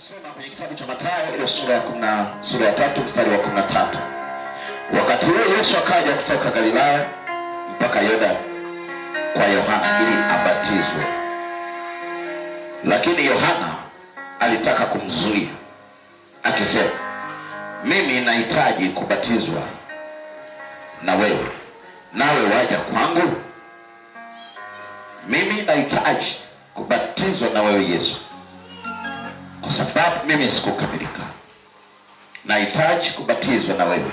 Inasema kwenye kitabu cha Mathayo ile sura ya 3 mstari wa 13. Wakati huo Yesu akaja kutoka Galilaya mpaka Yordani kwa Yohana ili abatizwe. Lakini Yohana alitaka kumzuia akisema, mimi nahitaji kubatizwa na wewe, nawe waja kwangu? Mimi nahitaji kubatizwa na wewe Yesu, kwa sababu mimi sikukamilika. Nahitaji kubatizwa na wewe.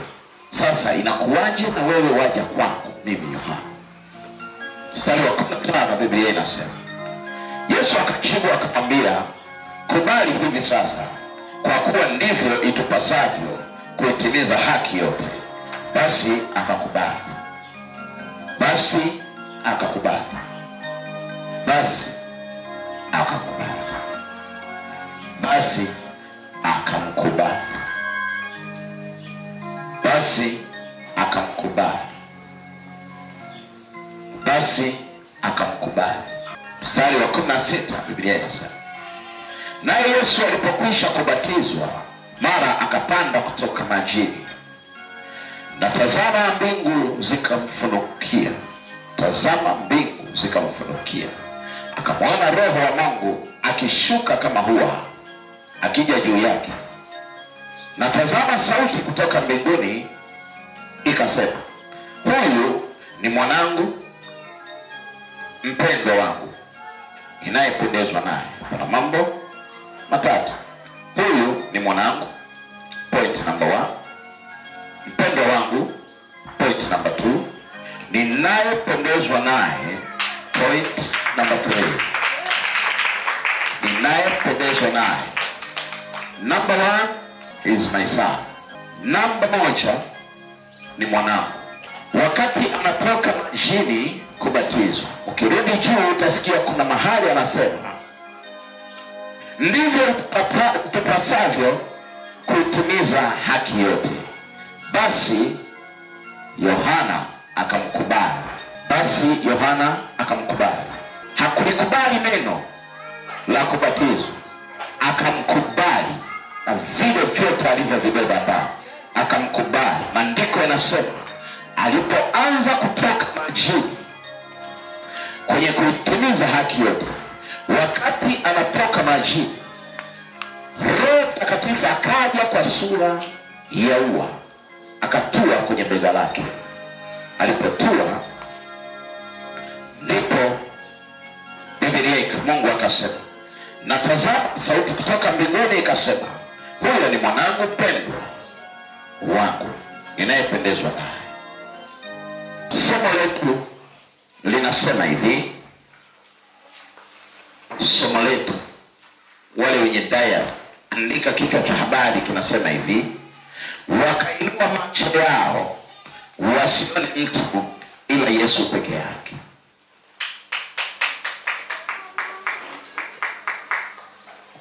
Sasa inakuwaje na wewe waja kwangu mimi Yohana? Mstari wa 15 Biblia inasema, Yesu akajibu akamwambia, kubali hivi sasa, kwa kuwa ndivyo itupasavyo kuitimiza haki yote. Basi akakubali. Basi akakubali. Basi akakubali. Basi akamkubali. Basi akamkubali. Basi akamkubali. Mstari wa 16 Biblia inasema, naye Yesu alipokwisha kubatizwa, mara akapanda kutoka majini, na tazama mbingu zikamfunukia. Tazama mbingu zikamfunukia. Akamwona Roho wa Mungu akishuka kama hua, akija juu yake. Na tazama sauti kutoka mbinguni ikasema, huyu ni mwanangu mpendwa wangu, ninayependezwa naye. Kuna mambo matatu. Huyu ni mwanangu, point number 1. Mpendwa wangu, point number 2. Ninayependezwa naye, point number 3. Ninayependezwa naye. Number 1 is my son. Number 1 ni mwanangu. Wakati anatoka majini kubatizwa, ukirudi juu utasikia kuna mahali anasema, ndivyo tupasavyo kuitimiza haki yote. Basi Yohana akamkubali. Basi Yohana akamkubali. Hakulikubali neno la kubatizwa, akamkubali na vile vyote alivyovibeba ndani, akamkubali. Maandiko yanasema alipoanza kutoka majini kwenye kuitimiza haki yote, wakati anatoka majini, Roho Mtakatifu akaja kwa sura ya ua, akatua kwenye bega lake. Alipotua, ndipo Biblia Mungu akasema, na tazama sauti kutoka mbinguni ikasema, huyu ni mwanangu mpendwa wangu, ninayependezwa naye. Somo letu linasema hivi. Somo letu, wale wenye diary, andika kichwa cha habari kinasema hivi: wakainua macho yao wasione mtu ila Yesu peke yake.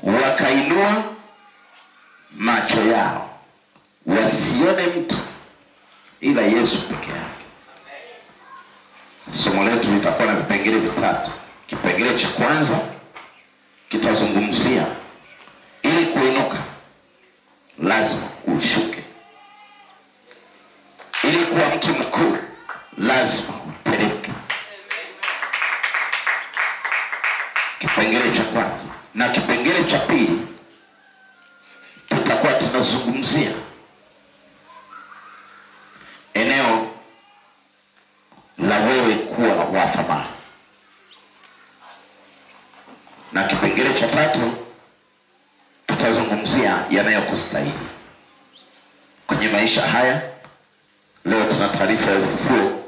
Wakainua macho yao wasione mtu ila Yesu peke yake. Somo letu litakuwa na vipengele vitatu. Kipengele cha kwanza kitazungumzia ili kuinuka lazima ushuke. Ili kuwa mtu mkuu lazima upeleke. Kipengele cha kwanza. Na kipengele cha pili tutakuwa tunazungumzia eneo la wewe kuwa wa thamani. Na kipengele cha tatu tutazungumzia yanayokustahili kwenye maisha haya. Leo tuna taarifa ya ufufuo,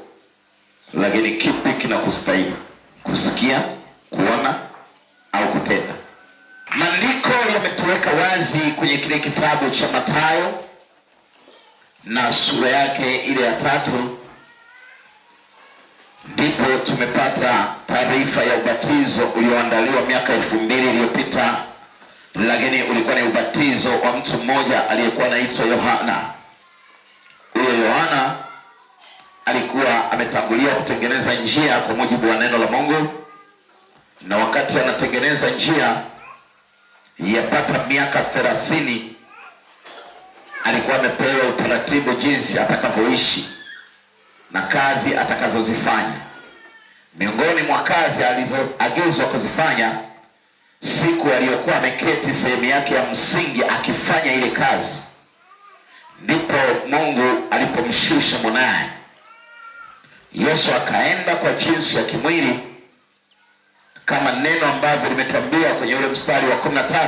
lakini kipi kinakustahili? Kusikia, kuona au kutenda? Maandiko yametuweka wazi kwenye kile kitabu cha Mathayo na sura yake ile ya 3. Ndipo tumepata taarifa ya ubatizo ulioandaliwa miaka 2000 iliyopita, lakini ulikuwa ni ubatizo wa mtu mmoja aliyekuwa anaitwa Yohana. Huyo Yohana alikuwa ametangulia kutengeneza njia kwa mujibu wa neno la Mungu, na wakati anatengeneza njia, yapata miaka 30 alikuwa amepewa utaratibu jinsi atakavyoishi na kazi atakazozifanya. Miongoni mwa kazi alizoagizwa kuzifanya, siku aliyokuwa ameketi sehemu yake ya msingi akifanya ile kazi, ndipo Mungu alipomshusha mwanaye. Yesu akaenda kwa jinsi ya kimwili, kama neno ambavyo limetuambia kwenye ule mstari wa 13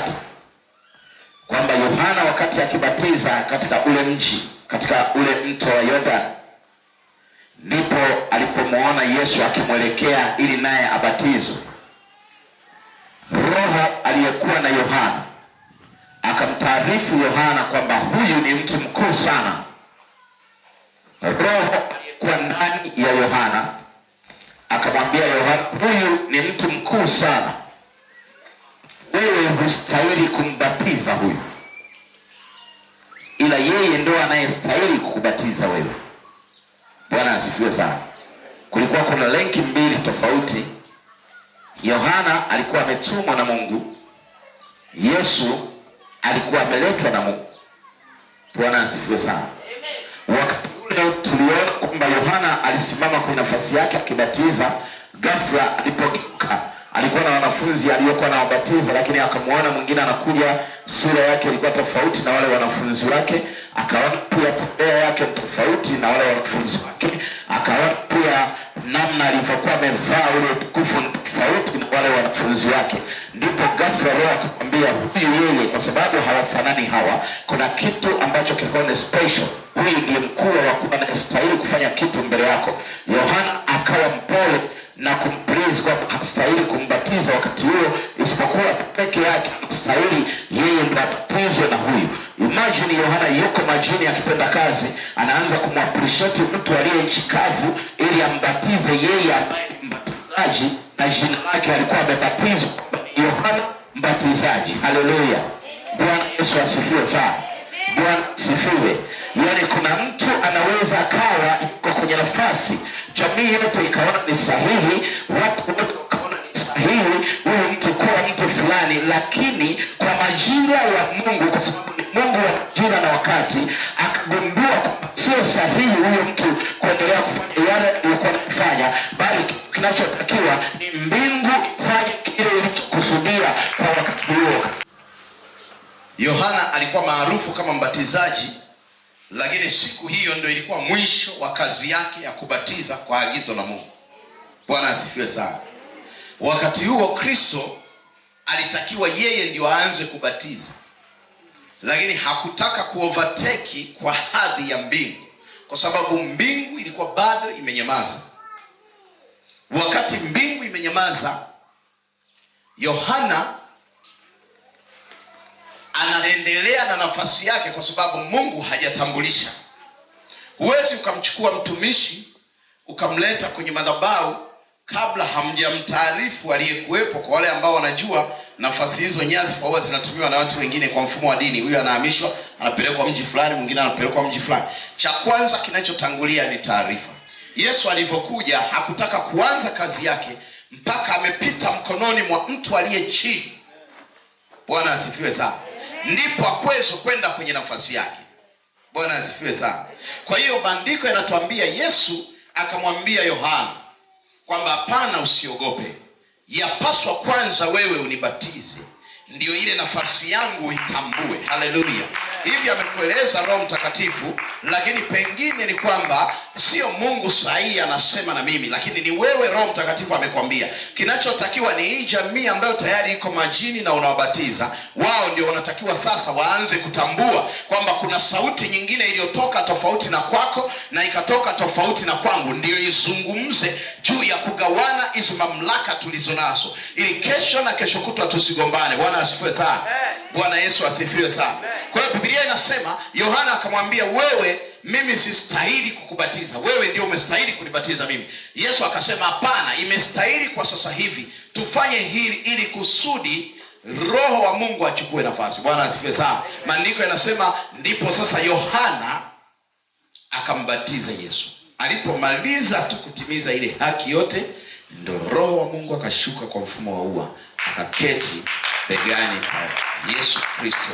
kwamba Yohana wakati akibatiza katika ule mji, katika ule mto wa Yordani, ndipo alipomuona Yesu akimwelekea ili naye abatizwe. Roho aliyekuwa na Yohana akamtaarifu Yohana kwamba huyu ni mtu mkuu sana. Roho aliyekuwa ndani ya Yohana akamwambia Yohana, huyu ni mtu mkuu sana, wewe hustahili kumbatiza huyu, ila yeye ndo anayestahili kukubatiza wewe. Bwana asifiwe sana. Kulikuwa kuna lenki mbili tofauti. Yohana alikuwa ametumwa na Mungu, Yesu alikuwa ameletwa na Mungu. Bwana asifiwe sana. Wakati ule tuliona kwamba Yohana alisimama kwa nafasi yake akibatiza. Ghafla alipogeuka, alikuwa na wanafunzi aliyokuwa anawabatiza, lakini akamwona mwingine anakuja, sura yake ilikuwa tofauti na wale wanafunzi wake. Akaona pia tabia yake tofauti na wale wanafunzi wake. Akaona pia namna alivyokuwa amevaa ule utukufu tofauti na wale wanafunzi wake. Ndipo ghafla Roho akamwambia, huyu yeye, kwa sababu hawafanani hawa, kuna kitu ambacho kilikuwa ni special. Huyu ndiye mkuu wa kuwa anastahili kufanya kitu mbele yako. Yohana akawa mpole na kumpraise kwa hastahili kumbatiza wakati huo, isipokuwa peke yake hastahili yeye ndiye abatizwe na huyu. Imagine Yohana yuko majini akitenda kazi, anaanza kumappreciate mtu aliye nchi kavu ili ambatize yeye ambaye mbatizaji na jina lake alikuwa amebatizwa Yohana Mbatizaji. Haleluya. Bwana Yesu asifiwe sana. Bwana asifiwe. Yaani kuna mtu anaweza akawa yuko kwenye nafasi, jamii yote ikaona ni sahihi, watu wote wakaona ni sahihi huyu mtu kuwa mtu fulani, lakini kwa majira ya Mungu, kwa sababu ni Mungu wa majira na wakati, akagundua kwamba sio sahihi huyu mtu kuendelea kufanya yale aliyokuwa anafanya, bali kinachotakiwa ni mbingu ifanye kile ilichokusudia kwa wakati huo. Yohana alikuwa maarufu kama mbatizaji, lakini siku hiyo ndio ilikuwa mwisho wa kazi yake ya kubatiza kwa agizo la Mungu. Bwana asifiwe sana. Wakati huo Kristo alitakiwa yeye ndio aanze kubatiza, lakini hakutaka kuovertake kwa hadhi ya mbingu, kwa sababu mbingu ilikuwa bado imenyamaza. Wakati mbingu imenyamaza, Yohana anaendelea na nafasi yake, kwa sababu Mungu hajatambulisha. Huwezi ukamchukua mtumishi ukamleta kwenye madhabahu kabla hamjamtaarifu aliyekuwepo. Kwa wale ambao wanajua, nafasi hizo nyadhifa huwa zinatumiwa na watu wengine kwa mfumo wa dini. Huyu anahamishwa, anapelekwa mji fulani, mwingine anapelekwa mji fulani. Cha kwanza kinachotangulia ni taarifa. Yesu alivyokuja hakutaka kuanza kazi yake mpaka amepita mkononi mwa mtu aliye chini. Bwana asifiwe sana. Ndipo akwezo kwenda kwenye nafasi yake. Bwana asifiwe sana. Kwa hiyo maandiko yanatuambia Yesu akamwambia Yohana kwamba hapana, usiogope, yapaswa kwanza wewe unibatize, ndio ile nafasi yangu uitambue. Haleluya. Hivi amekueleza Roho Mtakatifu, lakini pengine ni kwamba sio Mungu sahihi anasema na mimi, lakini ni wewe Roho Mtakatifu amekwambia. Kinachotakiwa ni hii jamii ambayo tayari iko majini na unawabatiza, wao ndio wanatakiwa sasa waanze kutambua kwamba kuna sauti nyingine iliyotoka tofauti na kwako na ikatoka tofauti na kwangu, ndio izungumze juu ya kugawana hizo mamlaka tulizonazo, ili kesho na kesho kutwa tusigombane. Bwana asifiwe sana. Bwana Yesu asifiwe sana. Kwa hiyo Biblia inasema Yohana akamwambia, wewe mimi sistahili kukubatiza, wewe ndio umestahili kunibatiza mimi. Yesu akasema hapana, imestahili kwa sasa hivi tufanye hili ili kusudi Roho wa Mungu achukue nafasi. Bwana asifiwe sana. Maandiko yanasema ndipo sasa Yohana akambatiza Yesu. Alipomaliza tu kutimiza ile haki yote, ndio Roho wa Mungu akashuka kwa mfumo wa ua, akaketi begani pa Yesu Kristo.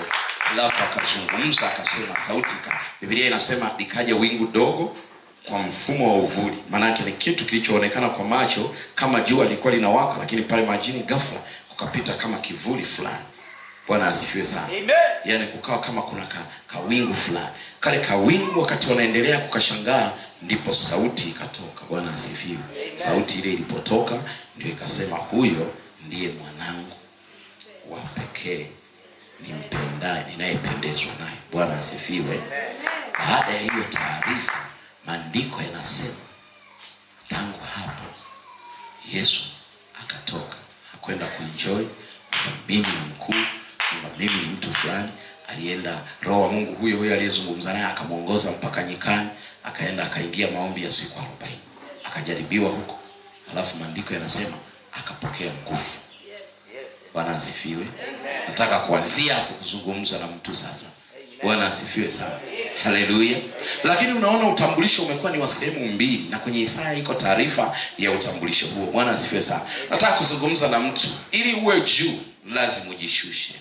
Alafu akazungumza akasema, sauti Biblia inasema likaja wingu dogo kwa mfumo wa uvuli. Maana yake ni kitu kilichoonekana kwa macho kama jua lilikuwa linawaka, lakini pale majini ghafla kukapita kama kivuli fulani. Bwana asifiwe sana. Amen. Yaani kukawa kama kuna kawingu fulani. Kale kawingu wakati wanaendelea kukashangaa, ndipo sauti ikatoka. Bwana asifiwe. Sauti ile ilipotoka ndio ikasema, huyo ndiye mwanangu wa pekee nimpendaye, ninayependezwa naye. Bwana asifiwe. Baada ya hiyo taarifa, maandiko yanasema tangu hapo Yesu akatoka, hakwenda kuenjoy mimi ni mkuu, mimi ni mtu fulani. Alienda, Roho wa Mungu huyo aliyezungumza naye akamuongoza mpaka nyikani, akaenda akaingia maombi ya siku 40, akajaribiwa huko. Alafu maandiko yanasema akapokea nguvu. Bwana asifiwe. Nataka kuanzia hapo kuzungumza na mtu sasa. Bwana asifiwe sana. Haleluya. Lakini unaona utambulisho umekuwa ni wa sehemu mbili, na kwenye Isaya iko taarifa ya utambulisho huo. Bwana asifiwe sana. Nataka kuzungumza na mtu, ili uwe juu lazima ujishushe.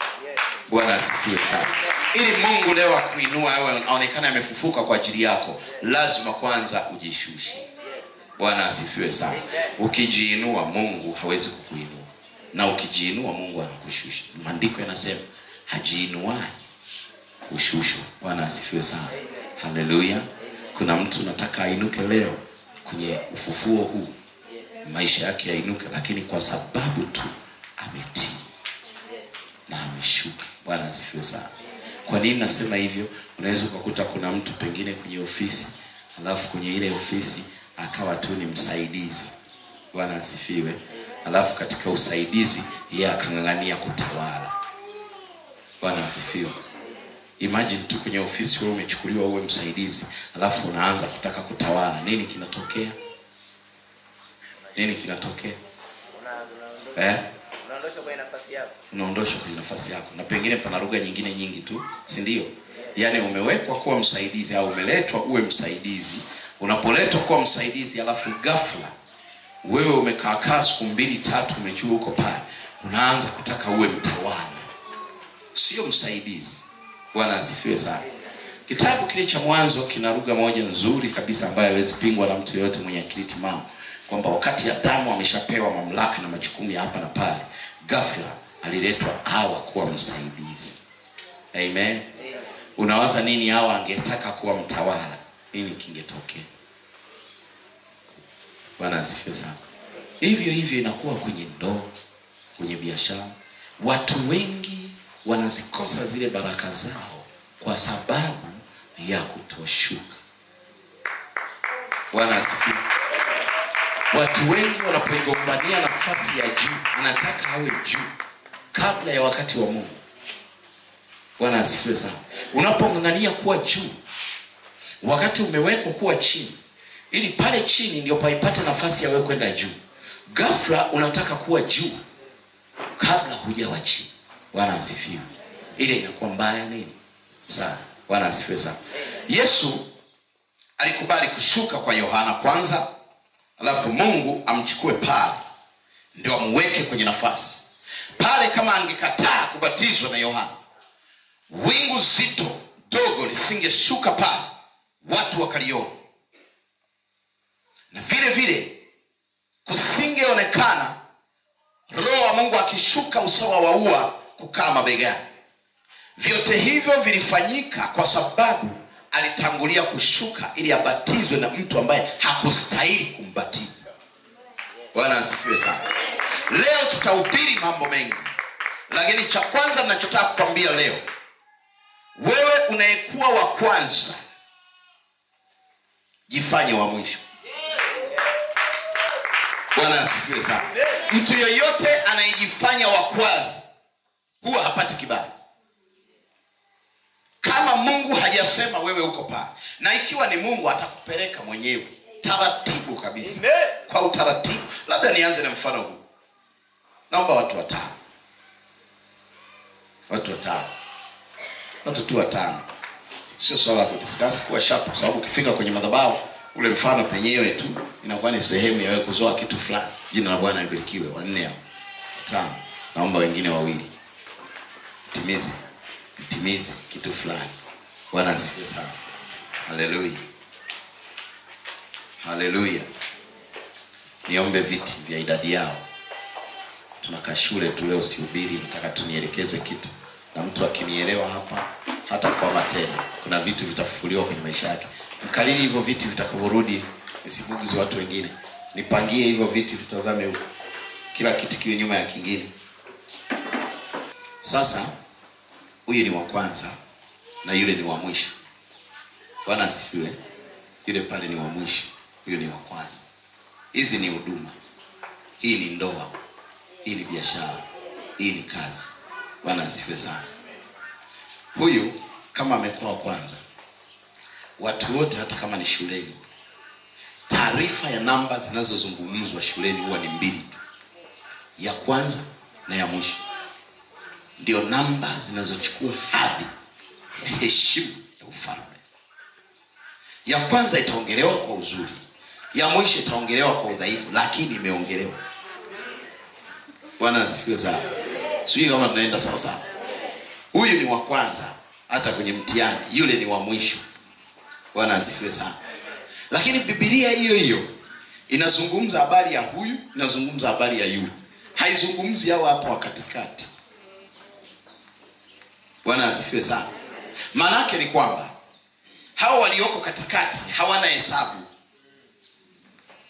Bwana asifiwe sana. Ili Mungu leo akuinua wewe aonekane amefufuka kwa ajili yako, lazima kwanza ujishushe. Bwana asifiwe sana. Ukijiinua Mungu hawezi kukuinua, na ukijiinua Mungu anakushusha. Maandiko yanasema hajiinuaye ushushwa. Bwana asifiwe sana. Haleluya. Kuna mtu nataka ainuke leo kwenye ufufuo huu, maisha yake yainuke, lakini kwa sababu tu ametii na ameshuka. Bwana asifiwe sana. Kwa nini nasema hivyo? Unaweza kukuta kuna mtu pengine kwenye ofisi, alafu kwenye ile ofisi akawa tu ni msaidizi. Bwana asifiwe. Alafu katika usaidizi yeye akang'ang'ania kutawala. Bwana asifiwe. Imagine tu kwenye ofisi wewe umechukuliwa uwe msaidizi, alafu unaanza kutaka kutawala. Nini kinatokea? Nini kinatokea? Unaondoshwa kwenye nafasi yako. Unaondoshwa kwenye nafasi yako. Na pengine pana lugha nyingine nyingi tu, si ndio? Yaani umewekwa kuwa msaidizi au umeletwa uwe msaidizi. Unapoletwa kuwa msaidizi, alafu ghafla wewe umekaa siku 2-3 umejua uko pale, unaanza kutaka uwe mtawala. Sio msaidizi. Bwana asifiwe sana. Kitabu kile cha Mwanzo kina lugha moja nzuri kabisa ambayo haiwezi pingwa na mtu yeyote mwenye akili timamu, kwamba wakati Adamu ameshapewa mamlaka na majukumu ya hapa na pale, ghafla aliletwa Hawa kuwa msaidizi. Amen. Unawaza nini Hawa angetaka kuwa mtawala? Nini kingetokea? Bwana asifiwe sana. Hivyo inakuwa kwenye ndoa, kwenye biashara. Watu wengi wanazikosa zile baraka zao kwa sababu ya kutoshuka. Bwana asifiwe. Watu wengi wanapogombania nafasi ya juu, anataka awe juu kabla ya wakati wa Mungu. Bwana asifiwe sana. Unapong'ang'ania kuwa juu wakati umewekwa kuwa chini, ili pale chini ndio paipate nafasi ya wewe kwenda juu, ghafla unataka kuwa juu kabla hujawa chini. Bwana asifiwe. Ile inakuwa mbaya nini sana. Bwana asifiwe sana. Yesu alikubali kushuka kwa Yohana kwanza, alafu Mungu amchukue pale ndio amweke kwenye nafasi pale. Kama angekataa kubatizwa na Yohana, wingu zito dogo lisingeshuka pale watu wakaliona, na vile vile kusingeonekana Roho wa Mungu akishuka usawa wa ua kukaa mabegani. Vyote hivyo vilifanyika kwa sababu alitangulia kushuka ili abatizwe na mtu ambaye hakustahili kumbatiza. Bwana asifiwe sana. Leo tutahubiri mambo mengi, lakini cha kwanza ninachotaka kukwambia leo, wewe unayekuwa wa kwanza, jifanye wa mwisho. Bwana asifiwe sana. Mtu yoyote anayejifanya wa kwanza huwa hapati kibali. Kama Mungu hajasema, wewe uko pale. Na ikiwa ni Mungu atakupeleka mwenyewe taratibu kabisa. Kwa utaratibu. Labda nianze na mfano huu. Naomba watu 5. Watu 5. Watu tu 5. Sio swala la kudiscuss, kuwa sharp, kwa sababu ukifika kwenye madhabahu ule mfano penyewe tu inakuwa ni sehemu ya wewe kuzoa kitu fulani. Jina la Bwana libarikiwe. 4 au 5. Naomba wengine 2. kitimize kitu fulani. Bwana asifiwe sana. Haleluya. Haleluya. Niombe viti vya idadi yao. Tunakaa shule tu leo, sihubiri, nataka tunielekeze kitu. Na mtu akinielewa hapa, hata kwa matendo, kuna vitu vitafufuliwa kwenye maisha yake. Mkalili hivyo viti vitakavyorudi, nisibuguzi watu wengine. Nipangie hivyo viti, tutazame huko. Kila kitu kiwe nyuma ya kingine. Sasa huyu ni wa kwanza na yule ni wa mwisho. Bwana asifiwe. Yule pale ni wa mwisho, yule ni wa kwanza. Hizi ni huduma. Hii ni ndoa. Hii ni biashara. Hii ni kazi. Bwana asifiwe sana. Huyu kama amekuwa wa kwanza, watu wote hata kama ni shuleni, taarifa ya namba zinazozungumzwa shuleni huwa ni 2 tu. Ya kwanza na ya mwisho. Ndio namba zinazochukua hadhi ya heshima ya ufalme. Ya kwanza itaongelewa kwa uzuri, ya mwisho itaongelewa kwa udhaifu, lakini imeongelewa. Bwana asifiwe sana. Sio kama tunaenda sawa sawa. Huyu ni wa kwanza hata kwenye mtihani, yule ni wa mwisho. Bwana asifiwe sana. Lakini Biblia hiyo inazungumza habari ya huyu, inazungumza habari ya yule. Haizungumzi hao hapo katikati. Bwana asifiwe sana. Maana yake ni kwamba hao walioko katikati hawana hesabu.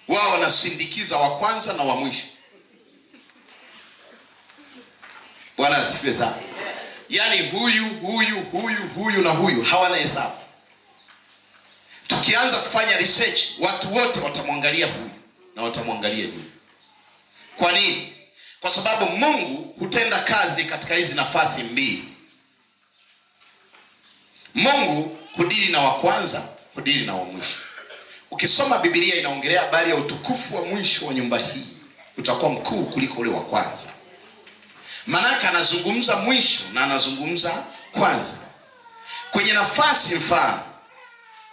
Wao wanasindikiza wa kwanza na wa mwisho. Bwana asifiwe sana. Yaani huyu na huyu hawana hesabu. Tukianza kufanya research, watu wote watamwangalia huyu na watamwangalia yule. Kwa nini? Kwa sababu Mungu hutenda kazi katika hizi nafasi 2. Mungu hudili na wa kwanza, hudili na wa mwisho. Ukisoma Biblia inaongelea habari ya utukufu wa mwisho wa nyumba hii, utakuwa mkuu kuliko ule wa kwanza. Maana anazungumza mwisho na anazungumza kwanza. Kwenye nafasi, mfano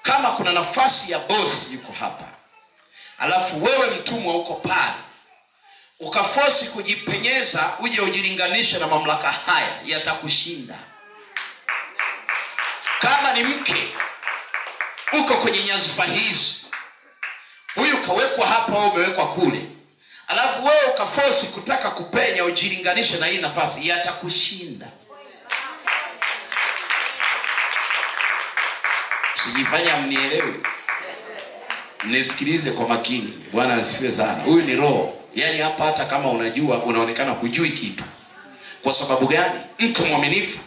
kama kuna nafasi ya bosi yuko hapa, alafu wewe mtumwa uko pale, ukaforce kujipenyeza uje ujilinganisha na mamlaka haya, yatakushinda. Kama ni mke uko kwenye nyadhifa hizi, huyu kawekwa hapa au umewekwa kule, alafu wewe ukaforce kutaka kupenya ujilinganishe na hii nafasi, yatakushinda. Sijifanya mnielewe. Mnisikilize kwa makini. Bwana asifiwe sana. Huyu ni roho. Yaani hapa hata kama unajua, unaonekana hujui kitu. Kwa sababu gani? Mtu mwaminifu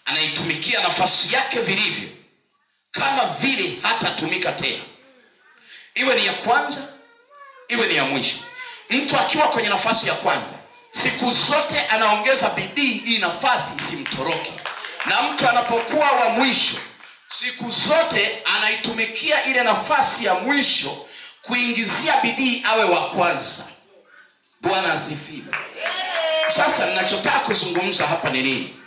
anaitumikia nafasi yake vilivyo, kama vile hatatumika tena. Iwe ni ya kwanza, iwe ni ya mwisho. Mtu akiwa kwenye nafasi ya kwanza, siku zote anaongeza bidii hii nafasi isimtoroke. Na mtu anapokuwa wa mwisho, siku zote anaitumikia ile nafasi ya mwisho kuingizia bidii awe wa kwanza. Bwana asifiwe. Sasa ninachotaka kuzungumza hapa ni nini?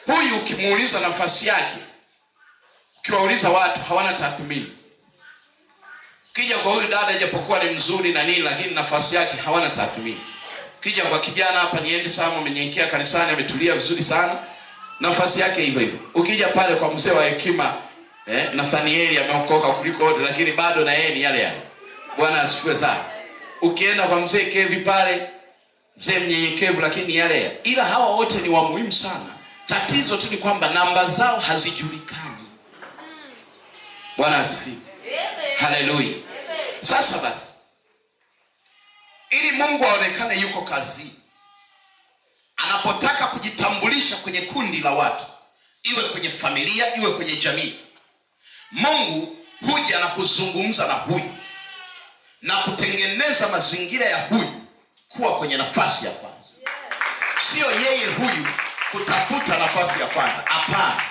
Huyu ukimuuliza nafasi yake, ukiwauliza watu hawana tathmini. Kija kwa huyu dada japokuwa ni mzuri na nini, lakini nafasi yake hawana tathmini. Kija kwa kijana hapa, niende sana, amenyenyekea kanisani, ametulia vizuri sana, nafasi yake hivyo hivyo. Ukija pale kwa mzee wa hekima, Nathanieli ameokoka kuliko wote, lakini bado na yeye ni yale yale. Bwana asifiwe sana. Ukienda kwa mzee Kevi pale, mzee mnyenyekevu, lakini yale yale. Ila hawa wote ni wa muhimu sana. Tatizo tu ni kwamba namba zao hazijulikani. Bwana asifiwe. Haleluya. Sasa basi, ili Mungu aonekane yuko kazi, anapotaka kujitambulisha kwenye kundi la watu, iwe kwenye familia, iwe kwenye jamii, Mungu huja na kuzungumza na huyu na kutengeneza mazingira ya huyu kuwa kwenye nafasi ya kwanza. Sio yeye huyu kutafuta nafasi ya kwanza. Hapana.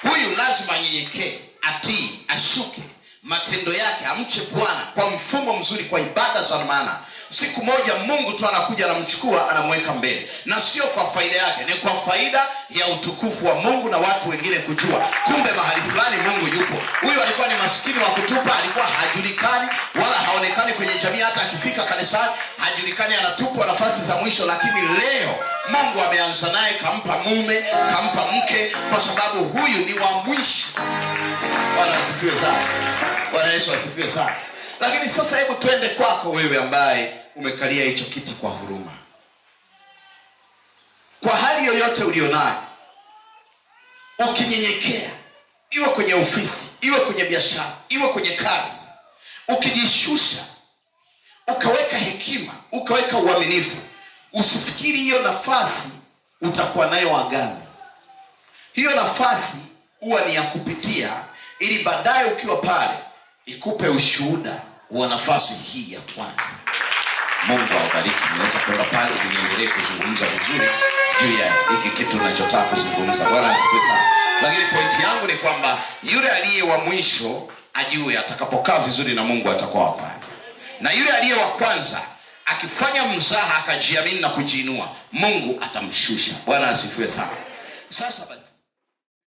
Huyu lazima anyenyekee, atii, ashuke, matendo yake amche Bwana kwa mfumo mzuri, kwa ibada za maana, siku moja Mungu tu anakuja anamchukua anamweka mbele, na sio kwa faida yake, ni kwa faida ya utukufu wa Mungu na watu wengine kujua kumbe mahali fulani Mungu yupo. Huyu alikuwa ni maskini wa kutupa, alikuwa hajulikani wala haonekani kwenye jamii, hata akifika kanisani hajulikani, anatupwa nafasi za mwisho, lakini leo Mungu ameanza naye, kampa mume, kampa mke, kwa sababu huyu ni wa mwisho. Bwana asifiwe sana. Bwana Yesu asifiwe sana. Lakini sasa hebu twende kwako wewe ambaye umekalia hicho kiti kwa huruma. Kwa hali yoyote ulionayo, ukinyenyekea, iwe kwenye ofisi, iwe kwenye biashara, iwe kwenye kazi, ukijishusha, ukaweka hekima, ukaweka uaminifu, usifikiri hiyo nafasi utakuwa nayo agano. Hiyo nafasi huwa ni ya kupitia, ili baadaye ukiwa pale ikupe ushuhuda wa nafasi hii ya kwanza. Mungu awabariki. Mnaweza kwenda pale niendelee kuzungumza vizuri juu ya hiki kitu ninachotaka kuzungumza. Bwana asifiwe sana. Lakini pointi yangu ni kwamba yule aliye wa mwisho ajue atakapokaa vizuri na Mungu atakuwa wa kwanza. Na yule aliye wa kwanza akifanya mzaha, akajiamini na kujiinua, Mungu atamshusha. Bwana asifiwe sana. Sasa basi